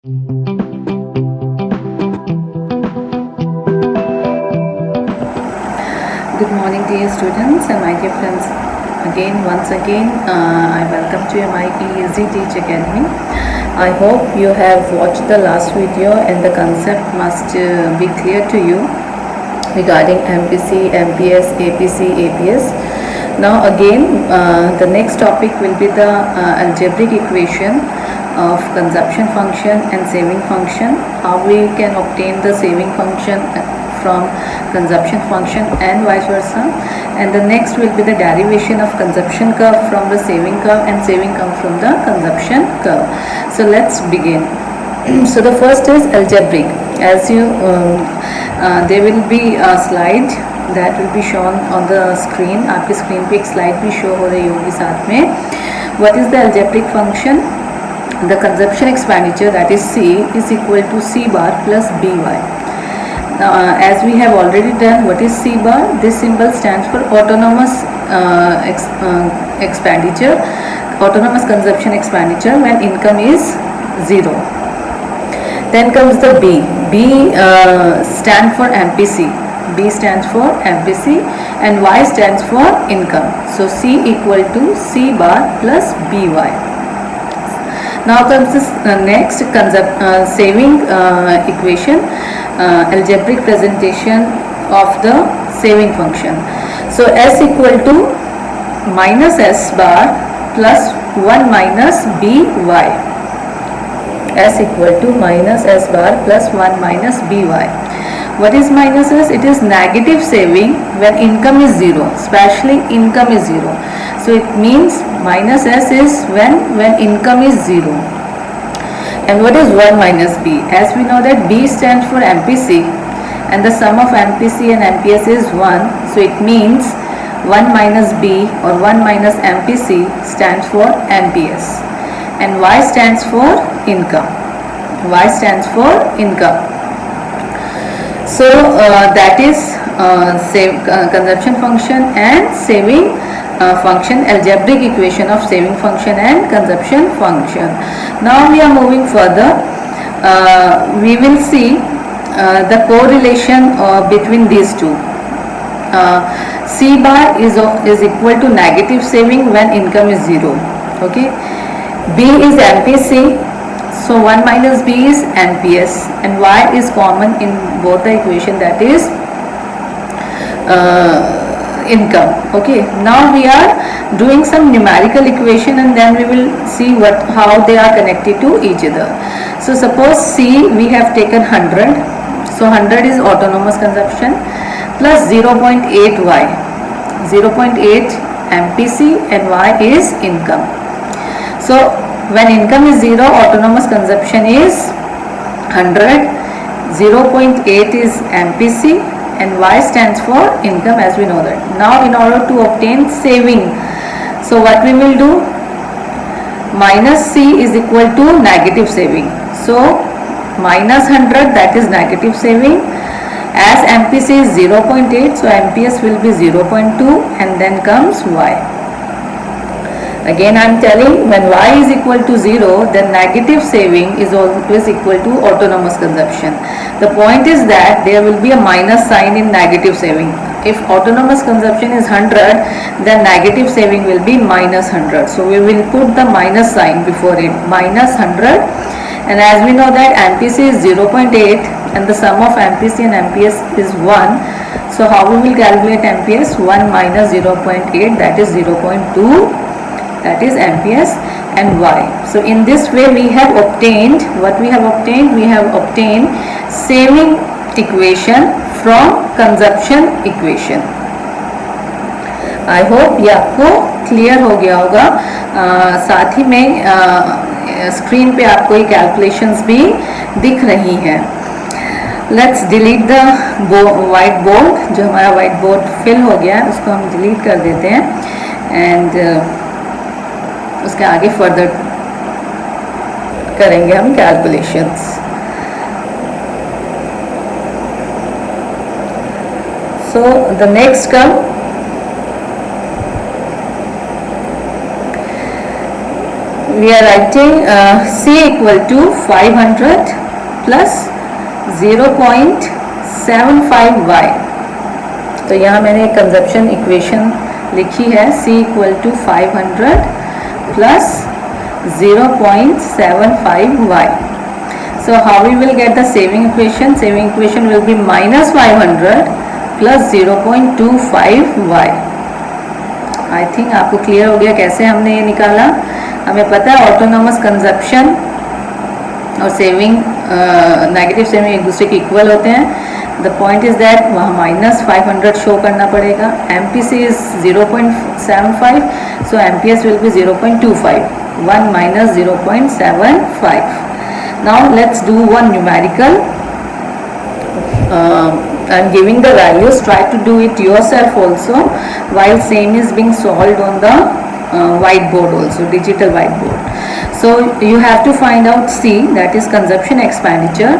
Good morning, dear students and my dear friends. Once again, I welcome to my Easy Teach Academy. I hope you have watched the last video and the concept must be clear to you regarding MPC, MPS, APC, APS. Now again, the next topic will be the algebraic equation of consumption function and saving function. How we can obtain the saving function from consumption function and vice versa. And the next will be the derivation of consumption curve from the saving curve and saving curve from the consumption curve. So let's begin. So the first is algebraic. As you there will be a slide that will be shown on the screen. आपकी screen पे एक slide भी show हो रही होगी साथ में. What is the algebraic function? The consumption expenditure, that is C, is equal to C bar plus BY. As we have already done, what is C bar? This symbol stands for autonomous expenditure, autonomous consumption expenditure when income is 0. Then comes the B. B stands for MPC. B stands for MPC and Y stands for income. So C equal to C bar plus BY. Now comes this next saving equation, algebraic presentation of the saving function. So S equal to minus S bar plus 1 minus BY. S equal to minus S bar plus 1 minus BY. What is minus S? It is negative saving when income is 0, especially income is 0. So it means minus S is when income is 0. And what is 1 minus B? As we know that B stands for MPC and the sum of MPC and MPS is 1. So it means 1 minus B or 1 minus MPC stands for MPS. And Y stands for income. Y stands for income. So that is consumption function and saving function, algebraic equation of saving function and consumption function. Now we are moving further. We will see the correlation between these two. C bar is equal to negative saving when income is 0. Okay. B is MPC. So 1 minus B is MPS and Y is common in both the equation, that is income. Okay, now we are doing some numerical equation and then we will see how they are connected to each other. So suppose C we have taken 100. So 100 is autonomous consumption plus 0.8 Y. 0.8 MPC and Y is income. So when income is 0, autonomous consumption is 100, 0.8 is MPC and Y stands for income, as we know that. Now in order to obtain saving, so what we will do? Minus C is equal to negative saving. So minus 100, that is negative saving. As MPC is 0.8, so MPS will be 0.2 and then comes Y. Again I am telling, when Y is equal to 0, then negative saving is always equal to autonomous consumption. The point is that there will be a minus sign in negative saving. If autonomous consumption is 100, then negative saving will be minus 100. So we will put the minus sign before it, minus 100. And as we know that MPC is 0.8 and the sum of MPC and MPS is 1. So how we will calculate MPS? 1 minus 0.8, that is 0.2. That is MPS and Y. So in this way we have obtained, what we have obtained? We have obtained saving equation from consumption equation. I hope ये आपको clear हो गया होगा. साथ ही में screen पे आपको ये कैलकुलेशंस भी दिख रही हैं. Let's delete the white board. जो हमारा white board fill हो गया है उसको हम delete कर देते हैं and उसके आगे फर्दर करेंगे हम calculations. So the next we are writing C equal to 500 plus 0.75y. तो यहाँ मैंने कंजप्शन इक्वेशन लिखी है C equal to 500 plus 0.75y. So how we will get the saving equation? Saving equation will be minus 500 plus 0.25y. I think आपको clear हो गया कैसे हमने ये निकाला. हमें पता है ऑटोनोमस कंजप्शन और सेविंग, नेगेटिव सेविंग एक दूसरे के इक्वल होते हैं. द पॉइंट इज दैट वहाँ माइनस 500 शो करना पड़ेगा. MPC is 0.75, so MPS will be 0.25. 1 minus 0.75. Now let's do one numerical. I'm giving the values. Try to do it yourself also while same is being solved on the whiteboard also, digital whiteboard. So you have to find out C, that is consumption expenditure.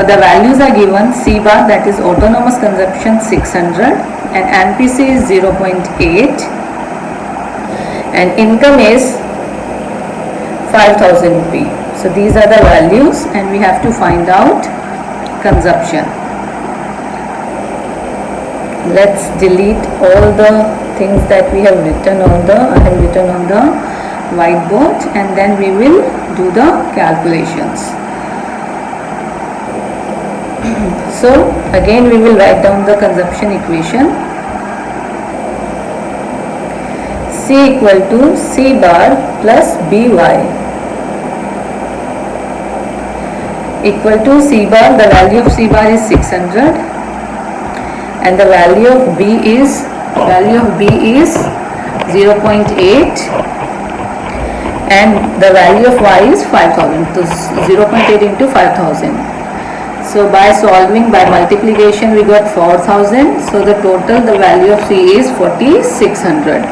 The values are given. C bar, that is autonomous consumption 600, and MPC is 0.8, and income is 5000 rupee. So these are the values and we have to find out consumption. Let's delete all the things that we have written on the, I have written on the whiteboard, and then we will do the calculations. So again we will write down the consumption equation. C equal to C bar plus BY equal to C bar, the value of C bar is 600 and the value of B is 0.8 and the value of Y is 5000. So 0.8 into 5000. So by solving by multiplication we got 4000. So the total, the value of C is 4600.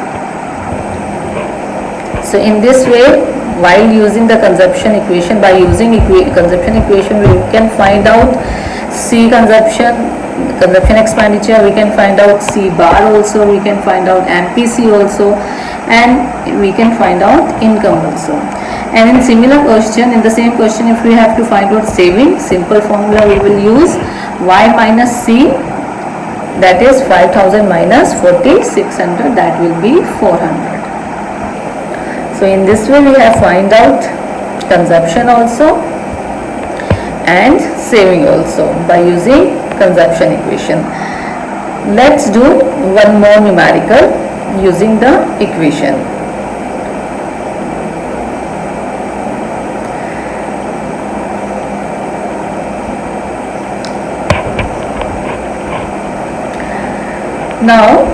So in this way, while using the consumption equation, by using consumption equation we can find out C consumption expenditure, we can find out C bar also, we can find out MPC also, and we can find out income also. And in similar question, in the same question, if we have to find out saving, simple formula we will use Y minus C, that is 5000 minus 4600, that will be 400. So in this way we have find out consumption also and saving also by using consumption equation. Let's do one more numerical using the equation. Now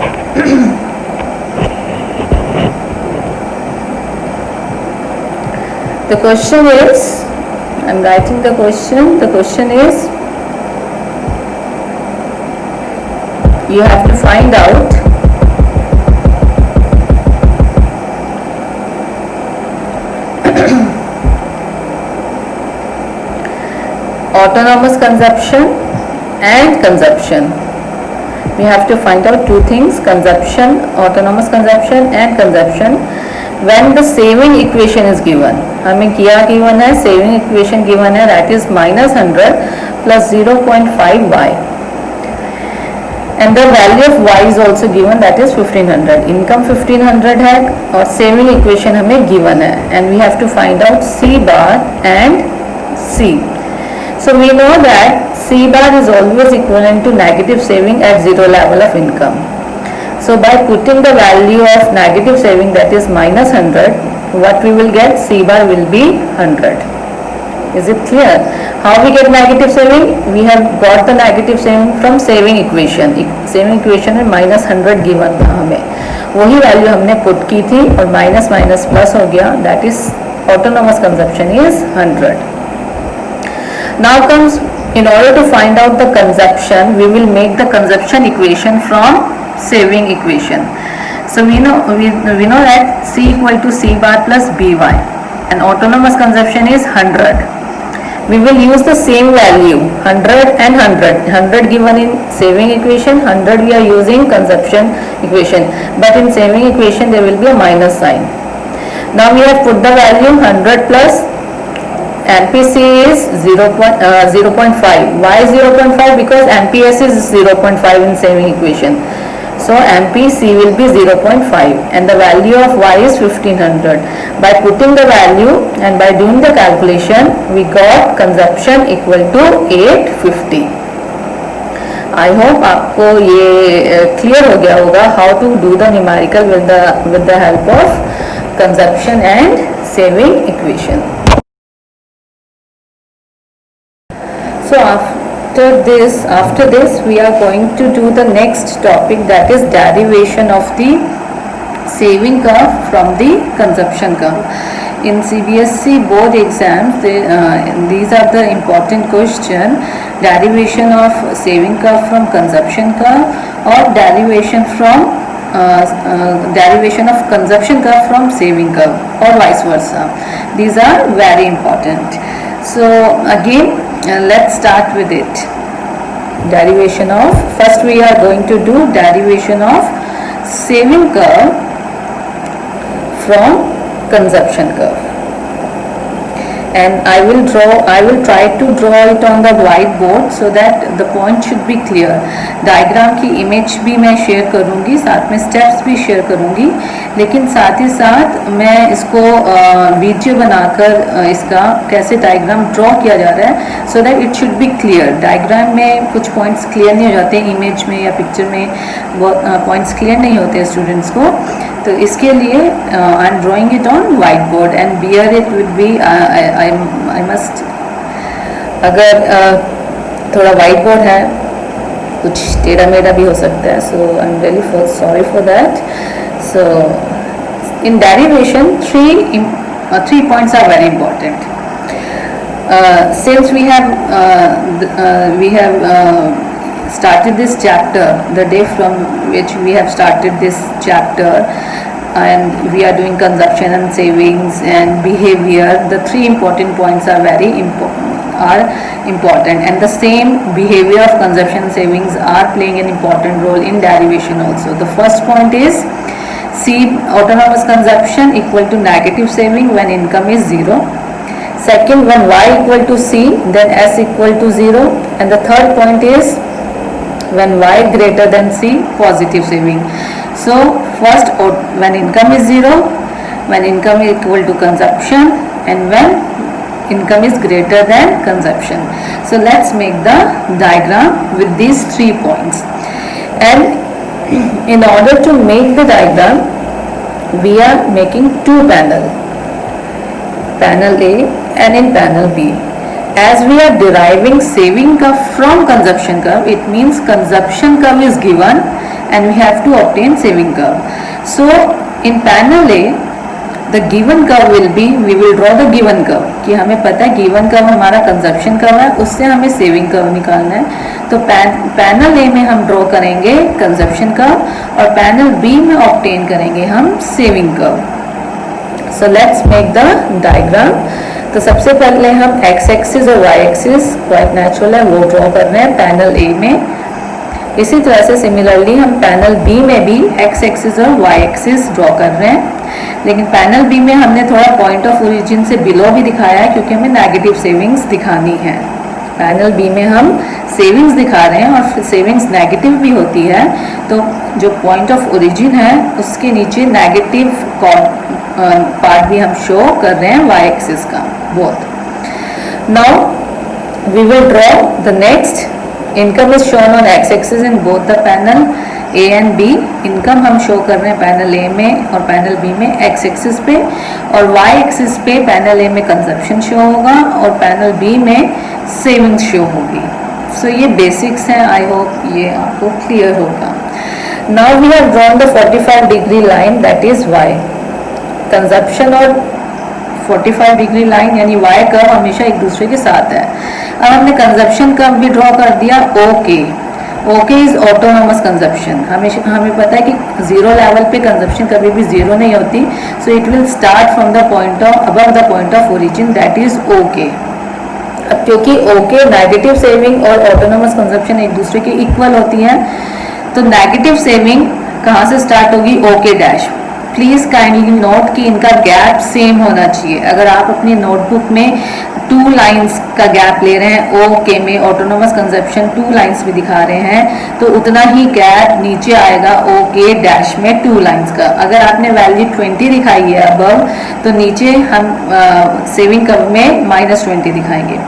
the question is, I'm writing the question is, you have to find out autonomous consumption and consumption. We have to find out two things, consumption, autonomous consumption and consumption, when the saving equation is given. हमें क्या given है, saving equation given है, that is minus 100 plus 0.5y, and the value of y is also given, that is 1500. income 1500 है और saving equation हमें given है, and we have to find out C bar and C. So we know that C bar is always equivalent to negative saving at zero level of income. So by putting the value of negative saving, that is minus 100, what we will get, C bar will be 100. Is it clear? How we get negative saving? We have got the negative saving from saving equation. Saving equation में minus 100 given था हमें, वही value हमने put की थी और minus minus plus हो गया, that is autonomous consumption is 100. Now comes, in order to find out the consumption, we will make the consumption equation from saving equation. So we know that C equal to C bar plus BY, and autonomous consumption is 100. We will use the same value, 100 and 100. 100 given in saving equation, 100 we are using consumption equation, but in saving equation there will be a minus sign. Now we have put the value 100 plus MPC is 0.5. Why 0.5? Because MPS is 0.5 in saving equation. So MPC will be 0.5 and the value of Y is 1500. By putting the value and by doing the calculation, we got consumption equal to 850. I hope आपको ये clear हो गया होगा how to do the numerical with the help of consumption and saving equation. So after this we are going to do the next topic, that is derivation of the saving curve from the consumption curve. In CBSE board exams, these are the important question: derivation of saving curve from consumption curve or derivation of consumption curve from saving curve, or vice versa. These are very important. So again, let's start with it. Derivation of, first we are going to do derivation of saving curve from consumption curve, and I will try to draw it on the whiteboard so that the point should be clear. Diagram की image भी मैं share करूंगी, साथ में steps भी share करूंगी, लेकिन साथ ही साथ मैं इसको वीडियो बनाकर इसका कैसे डायग्राम ड्रॉ किया जा रहा है, so that it should be clear. Diagram में कुछ पॉइंट्स क्लियर नहीं हो जाते, इमेज में या पिक्चर में वो पॉइंट्स क्लियर नहीं होते स्टूडेंट्स को. तो इसके लिए I am drawing it on white board and bear it will be I must. अगर थोड़ा वाइट बोर्ड है, कुछ टेढ़ा मेढ़ा भी हो सकता है, so I am really sorry for that. So in derivation three points are very important. Since we have started this chapter, the day from which we have started this chapter, and we are doing consumption and savings and behavior, the three important points are very important, and the same behavior of consumption and savings are playing an important role in derivation also. The first point is C, autonomous consumption equal to negative saving when income is 0. Second, when Y equal to C, then S equal to 0. And the third point is when Y greater than C, positive saving. So first, when income is 0, when income is equal to consumption, and when income is greater than consumption. So let's make the diagram with these 3 points. And in order to make the diagram, we are making 2 panel, panel A and in panel B. As we are deriving saving curve from consumption curve, it means consumption curve is given and we have to obtain saving curve. So in panel A, the given curve will be, we will draw the given curve, कि हमें पता है given curve हमारा consumption curve है, उससे हमें saving curve निकालना है. तो पैनल A में हम ड्रॉ करेंगे consumption curve और पैनल B में obtain करेंगे हम saving curve. So let's make the diagram. तो सबसे पहले हम x एक्सिस और y एक्सिस क्वाइट नेचुरल है वो ड्रॉ कर रहे हैं पैनल A में. इसी तरह से सिमिलरली हम पैनल B में भी x एक्सिस और y एक्सिस ड्रॉ कर रहे हैं, लेकिन पैनल B में हमने थोड़ा पॉइंट ऑफ ओरिजिन से बिलो भी दिखाया है क्योंकि हमें नेगेटिव सेविंग्स दिखानी है. पैनल B में हम सेविंग्स दिखा रहे हैं और सेविंग्स नेगेटिव भी होती है, तो जो पॉइंट ऑफ ओरिजिन है उसके नीचे नेगेटिव पार्ट भी हम शो कर रहे हैं y एक्सिस का both. Now we will draw the next. Income is shown on x axis in both the panel A and B. Income हम शो कर रहे हैं पैनल A में और पैनल B में x एक्सिस पे, और y एक्सिस पे पैनल A में कंजप्शन शो होगा और पैनल B में सेविंग्स शो होगी. सो ये बेसिक्स हैं, आई होप ये आपको क्लियर होगा. Now we have drawn the 45 degree line that is y. Consumption और 45 डिग्री लाइन यानी y कर्व हमेशा एक दूसरे के साथ है. अब हमने कंजप्शन कर्व भी ड्रॉ कर दिया OK. OK is autonomous consumption. हमें पता है कि जीरो लेवल पे कंजप्शन कभी भी जीरो नहीं होती, so it will start from the point of above the point of origin that is OK. अब क्योंकि OK नेगेटिव सेविंग और ऑटोनॉमस कंजप्शन एक दूसरे के इक्वल होती हैं, तो नेगेटिव सेविंग कहाँ से स्टार्ट होगी? OK dash. Please kindly note कि इनका गैप सेम होना चाहिए। अगर आप अपनी नोटबुक में 2 लाइंस का गैप ले रहे हैं, ओके में ऑटोनोमस कंजप्शन 2 लाइंस में दिखा रहे हैं, तो उतना ही गैप नीचे आएगा ओके डैश में 2 लाइंस का। अगर आपने वैल्यू 20 दिखाई है अबव, तो नीचे हम सेविंग कर्व में -20 दिखाएंगे।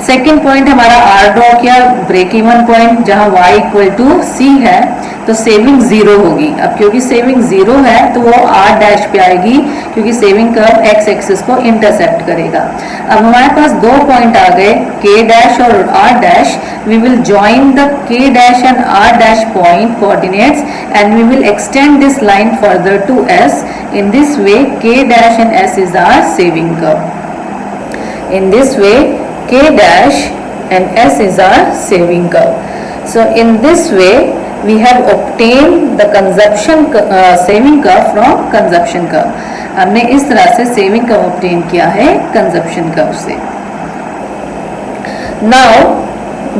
सेकेंड पॉइंट हमारा आर ड्रॉ किया, ब्रेक इवन पॉइंट, जहां y इक्वल टू सी है तो सेविंग 0 होगी। अब क्योंकि सेविंग 0 है तो वो r डैश पे आएगी, क्योंकि सेविंग कर्व x एक्सिस को इंटरसेप्ट करेगा। अब हमारे पास 2 पॉइंट आ गए, k डैश और r dash. We will join the k dash and r dash point coordinates and we will extend this line further to s। In this way k dash and s is our saving curve. In this way k dash and s is our saving curve. So in this way we have obtained the consumption saving curve from consumption curve. हमने इस तरह से saving curve obtain किया है consumption curve से। Now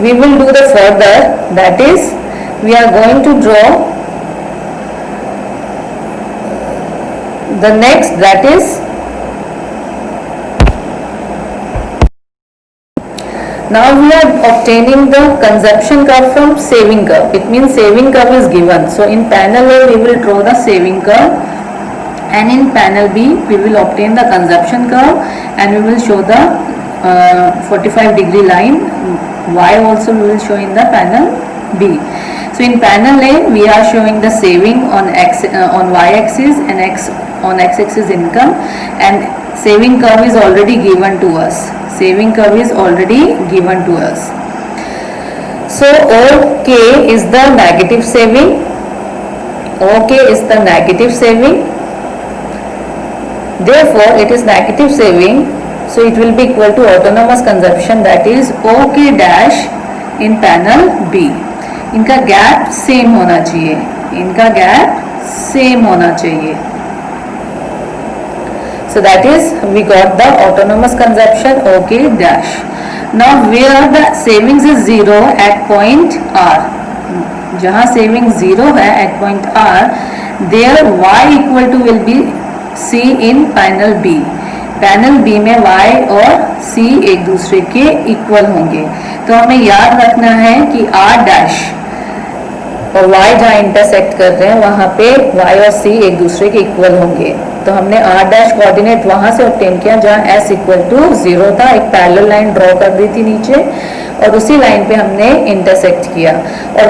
we will do the further, that is we are going to draw the next, that is now we are obtaining the consumption curve from saving curve. It means saving curve is given. So in panel A we will draw the saving curve, and in panel B we will obtain the consumption curve, and we will show the 45-degree line. Y also we will show in the panel B. So in panel A we are showing the saving on y axis and on x axis income, and saving curve is already given to us. Saving curve is already given to us. So OK is the negative saving. OK is the negative saving. Therefore it is negative saving. So it will be equal to autonomous consumption, that is OK dash in panel B. इनका gap same होना चाहिए, इनका gap same होना चाहिए। So that is we got the autonomous consumption OK dash. Now where the savings is 0 at point R, जहाँ saving 0 है at point R, there y equal to will be C in panel B. Panel B में y और C एक दूसरे के equal होंगे। तो हमें याद रखना है कि R डैश और y जहाँ इंटरसेक्ट कर रहे हैं वहाँ पे y और c एक दूसरे के इक्वल होंगे। तो हमने r डैश कोऑर्डिनेट वहाँ से ऑब्टेन किया जहाँ s इक्वल टू 0 था, एक पैरेलल लाइन ड्रॉ कर दी थी नीचे, और उसी लाइन पे हमने इंटरसेक्ट किया। और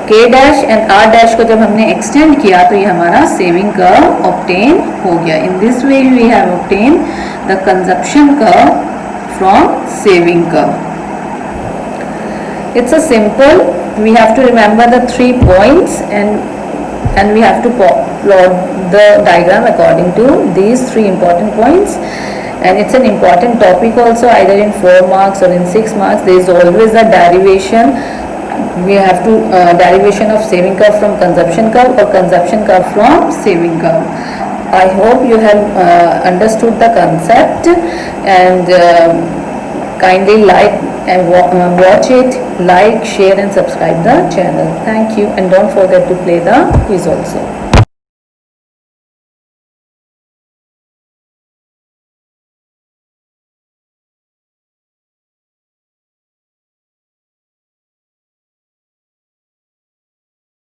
k dash and r dash को जब हमने एक्सटेंड किया तो ये हमारा सेविंग कर्व ऑब्टेन हो गया। In this way we have obtain the consumption curve from saving curve. It's a simple, we have to remember the 3 points and we have to plot the diagram according to these 3 important points, and it's an important topic also, either in 4 marks or in 6 marks. There is always a derivation. We have to derivation of saving curve from consumption curve or consumption curve from saving curve. I hope you have understood the concept, and kindly like and watch it, like, share and subscribe the channel. Thank you, and don't forget to play the quiz also.